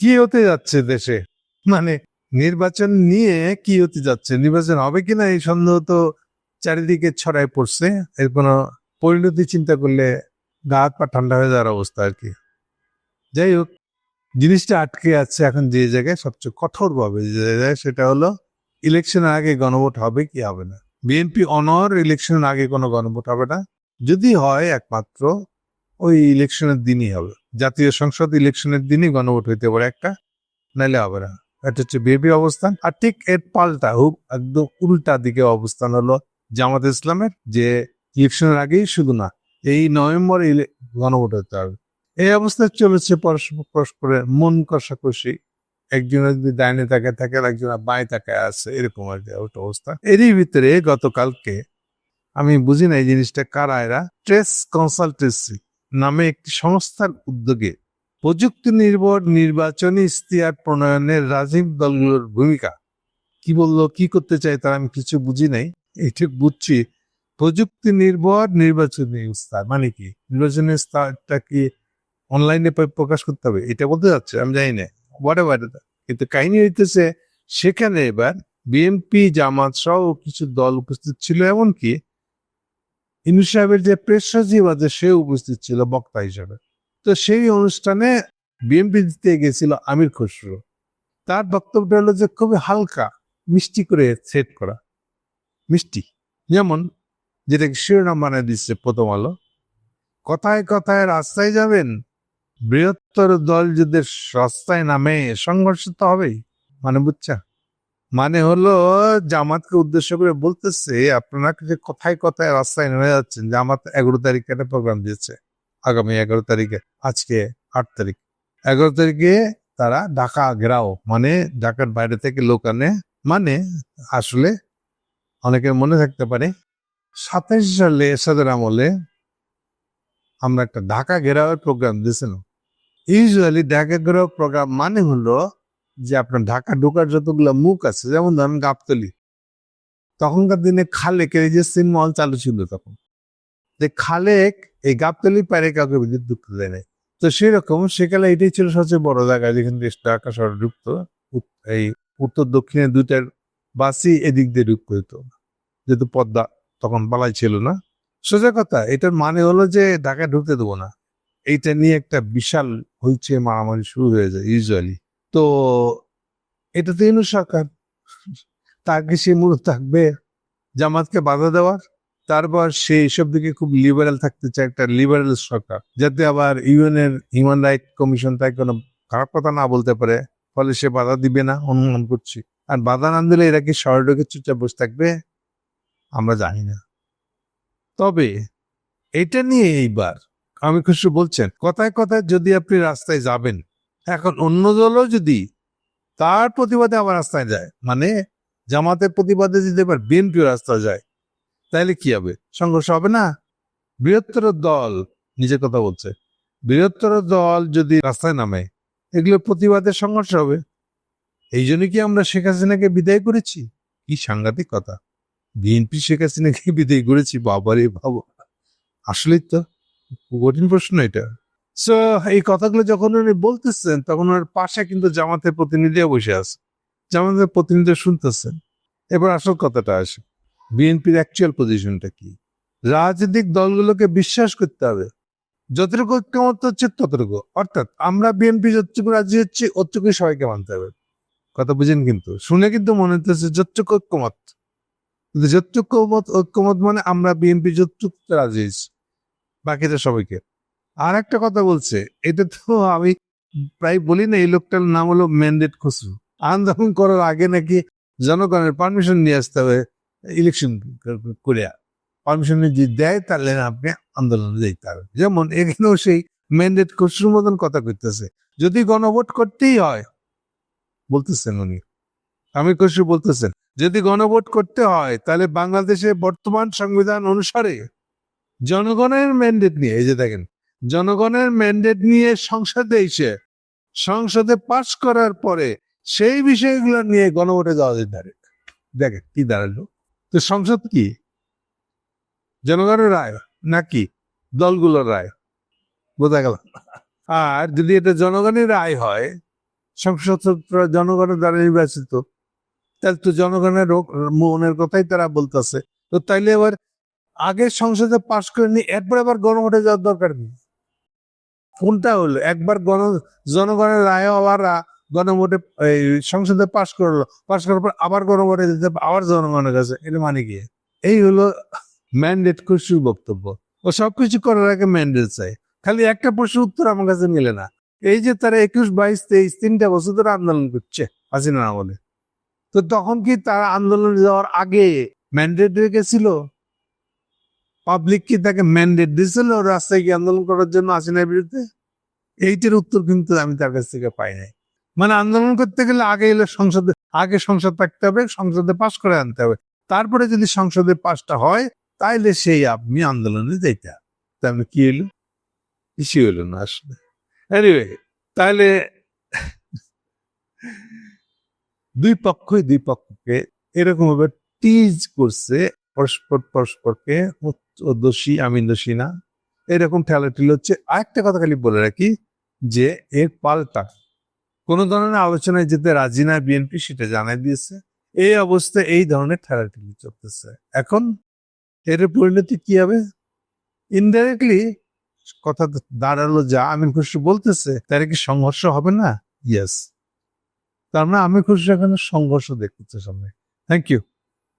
কি হতে যাচ্ছে দেশে, মানে নির্বাচন নিয়ে কি হতে যাচ্ছে, নির্বাচন হবে কিনা এই সন্দেহ তো চারিদিকে ছড়ায় পড়ছে। এর কোনো পরিণতি চিন্তা করলে গা হাত পা ঠান্ডা হয়ে যাওয়ার অবস্থা আর কি। যাই হোক, জিনিসটা আটকে আছে এখন যে জায়গায় সবচেয়ে কঠোর ভাবে, যে জায়গায় সেটা হলো ইলেকশনের আগে গণভোট হবে কি হবে না। বিএনপি অনর ইলেকশনের আগে কোনো গণভোট হবে না, যদি হয় একমাত্র ওই ইলেকশনের দিনই হবে, জাতীয় সংসদ ইলেকশনের দিনই গণভোট হইতে পারে একটা, নাইলে হবে না। এটা হচ্ছে বিএনপি অবস্থান। আর ঠিক এর পাল্টা হোক একদম উল্টা দিকে অবস্থান হলো জামাত ইসলামের, যে ইলেকশনের আগেই শুধু না, এই নভেম্বরে গণভোট হতে হবে। এই অবস্থায় চলেছে পরস্পরের মন কষাকষি, একজনের যদি ডাইনে তাকায় থাকে আর একজন বাঁয়ে তাকায় আছে, এরকম আর কি একটা অবস্থা। এরই ভিতরে গতকালকে আমি বুঝি না এই জিনিসটা কারা, এরা ট্রেস কনসালটেন্সি নামে একটি সংস্থার উদ্যোগে প্রযুক্তি নির্ভর নির্বাচনী ইশতেহার প্রণয়নের রাজনৈতিক দলগুলোর ভূমিকা কি বললো, কি করতে চাই তার আমি কিছু বুঝি নাই। এইটুক বুঝছি, প্রযুক্তি নির্ভর নির্বাচনী ইশতেহার মানে কি, নির্বাচনী ইশতেহারটা কি অনলাইনে প্রকাশ করতে হবে এটা বলতে যাচ্ছে, আমি জানি না, হোয়াটএভার। কিন্তু কাহিনী হইতেছে সেখানে এবার বিএনপি জামাত সহ কিছু দল উপস্থিত ছিল, এমনকি ইনু সাহেবের যে প্রেস সচিব আছে সে উপস্থিত ছিল বক্তা হিসেবে। তো সেই অনুষ্ঠানে বিএনপি দিতে গেছিল আমির খসরু। তার বক্তব্যটা হলো যে খুবই হালকা মিষ্টি করে সেট করা, মিষ্টি, যেমন যেটাকে শিরোনাম বানিয়ে দিচ্ছে প্রথম আলো, কথায় কথায় রাস্তায় যাবেন, বৃহত্তর দল যদি রাস্তায় নামে সংঘর্ষ তো হবেই। মানে বুঝছা, মানে হলো জামাতকে উদ্দেশ্য করে বলতেছে আপনারা যে কথায় কথায় রাস্তায় নেমে যাচ্ছেন। জামাত 11 তারিখে একটা প্রোগ্রাম দিয়েছে, আগামী 11 তারিখে, আজকে 8 তারিখ, 11 তারিখে তারা ঢাকা ঘেরাও, মানে ঢাকার বাইরে থেকে লোক আনে। মানে আসলে অনেকের মনে থাকতে পারে 27 সালে এরশাদের আমলে আমরা একটা ঢাকা ঘেরাওয়ের প্রোগ্রাম দিয়েছিলাম। ইউজুয়ালি ঢাকা ঘেরাও প্রোগ্রাম মানে হলো যে আপনার ঢাকা ঢোকার যতগুলো মুখ আছে, যেমন ধরেন গাবতলী, তখনকার দিনে খালেক এই যে সিনেমা হল চালু ছিল তখন, যে খালেক এই গাবতলি পারে কাউকে বিদ্যুৎ ঢুকতে দেয় নাই। তো সেরকম সেকালে এটাই ছিল সবচেয়ে বড় জায়গা যেখান দিয়ে ঢাকা শহর ঢুকতো। এই উত্তর দক্ষিণে দুইটার বাসই এদিক দিয়ে ঢুকতে হতো, যেহেতু পদ্মা তখন বালাই ছিল না। সোজা কথা, এটার মানে হলো যে ঢাকা ঢুকতে দেবো না, এইটা নিয়ে একটা বিশাল হইচে মারামারি শুরু হয়ে যায় ইউজুয়ালি। তো এটা তো ইনু সরকার, তাকে সে মূলত থাকবে জামাতকে বাধা দেওয়ার, তারপর সে এইসব দিকে খুব লিবারেল থাকতে চায়, একটা লিবারেল সরকার, যাতে আবার ইউএনের হিউম্যান রাইট কমিশন তাই কোনো খারাপ কথা না বলতে পারে, ফলে সে বাধা দিবে না অনুমান করছি। আর বাধা না দিলে এরা কি শহরে ঢুকে চুপচাপ বসে থাকবে আমরা জানি না। তবে এটা নিয়ে এইবার আমি খুশি বলছেন কথায় কথায় যদি আপনি রাস্তায় যাবেন, এখন অন্য দলও যদি তার প্রতিবাদে আবার রাস্তায় যায়, মানে জামাতের প্রতিবাদে যদি এবার বিএনপিও রাস্তায় যায়, তাহলে কি হবে, সংঘর্ষ হবে না? বৃহত্তর দল, নিজের কথা বলছে, বৃহত্তর দল যদি রাস্তায় নামে এগুলোর প্রতিবাদে সংঘর্ষ হবে। এই জন্য কি আমরা শেখ হাসিনাকে বিদায় করেছি? কি সাংঘাতিক কথা, বিএনপি শেখ হাসিনাকে বিদায় করেছি, বাবারে বাবা, আসলেই তো কঠিন প্রশ্ন এটা। সো এই কথাগুলো যখন উনি বলতেছেন তখন ওনার পাশে কিন্তু জামাতের প্রতিনিধিও বসে আছে, জামাতের প্রতিনিধি শুনতেছেন। এবার আসল কথাটা আসে, বিএনপির অ্যাকচুয়াল পজিশনটা কি। রাজনৈতিক দলগুলোকে বিশ্বাস করতে হবে, যতটুকু ঐক্যমত হচ্ছে ততটুকু, অর্থাৎ আমরা বিএনপি যতটুকু রাজি হচ্ছি অতটুকুই সবাইকে মানতে হবে। কথা বুঝেন, কিন্তু শুনে কিন্তু মনে হচ্ছে যতটুকু ঐক্যমত, কিন্তু যতটুকু ঐক্যমত মানে আমরা বিএনপি যতটুকু রাজি হয়েছি, বাকিটা সবাইকে। আর একটা কথা বলছে, এটা তো আমি প্রায় বলি না, এই লোকটার নাম হলো ম্যান্ডেট খসরু। আন্দোলন করার আগে নাকি জনগণের পারমিশন নিয়ে আসতে হবে, ইলেকশন করে পারমিশন যদি দেয় তাহলে আপনি আন্দোলনে যেতে হবে। যেমন এখানেও সেই ম্যান্ডেট খসরুর মতন কথা করতেছে, যদি গণভোট করতেই হয়, বলতেছেন উনি, আমির খসরু বলতেছেন যদি গণভোট করতে হয় তাহলে বাংলাদেশের বর্তমান সংবিধান অনুসারে জনগণের ম্যান্ডেট নিয়ে, এই যে দেখেন, জনগণের ম্যান্ডেট নিয়ে সংসদে এসে সংসদে পাশ করার পরে সেই বিষয়গুলো নিয়ে গণভোটে যাওয়া যেতে পারে। দেখেন কি দাঁড়ালো, তো সংসদ কি জনগণের রায় নাকি দলগুলোর রায়? বোঝা গেল। আর যদি এটা জনগণের রায় হয়, সংসদ জনগণের দ্বারা নির্বাচিত, তাহলে তো জনগণের মনের কথাই তারা বলতেছে। তো তাইলে এবার আগে সংসদে পাশ করে নি, এরপর আবার গণভোটে যাওয়ার দরকার নেই। কোনটা হলো? একবার জনগণের রায় আবার গণভোটে এই সংসদে পাশ করলো, পাশ করার পর আবার গণভোটে দিতে আবার জনগণের কাছে, এটা মানে কি? এই হলো ম্যান্ডেট খুশির বক্তব্য। ও সবকিছু করার আগে ম্যান্ডেট চাই। খালি একটা প্রশ্নের উত্তর আমার কাছে মিলে না। এই যে তারা 21, 22, 23 3টা বছর ধরে আন্দোলন করছে হাসিনা আমলে, তো তখন কি তারা আন্দোলন যাওয়ার আগে ম্যান্ডেট রেখেছিল? পাবলিক কি তাকে ম্যান্ডেট দিয়েছিল রাস্তায় গিয়ে আন্দোলন করার জন্য হাসিনার বিরুদ্ধে? এইটার উত্তর কিন্তু আমি তার কাছ থেকে পাই নাই। মানে আন্দোলন করতে গেলে আগে এলো সংসদে, আগে সংসদ থাকতে হবে, সংসদে পাশ করে আনতে হবে, তারপরে যদি সংসদে পাশটা হয় তাইলে সেই আপনি আন্দোলনে যেটা, তাহলে কি হলো? কিছু হলো না আসলে। এনিওয়ে, তাহলে দুই পক্ষকে এরকম ভাবে টিজ করছে, পরস্পরকে ও দোষী আমি দোষী না, এরকম ঠেলাঠেলি হচ্ছে। আরেকটা কথা খালি বলে রাখি যে এর পাল্টা কোন ধরনের আলোচনায় যেতে রাজি না বিএনপি, সেটা জানাই দিয়েছে। এই অবস্থায় এই ধরনের ঠেলাঠেলি চলতেছে। এখন এর পরিণতি কি হবে? ইনডাইরেক্টলি কথা দাঁড়ালো যা আমির খুশরু বলতেছে, তার কি সংঘর্ষ হবে না? ইয়েস। তার মানে আমির খুশরু এখানে সংঘর্ষ দেখতেছে সামনে। Thank you.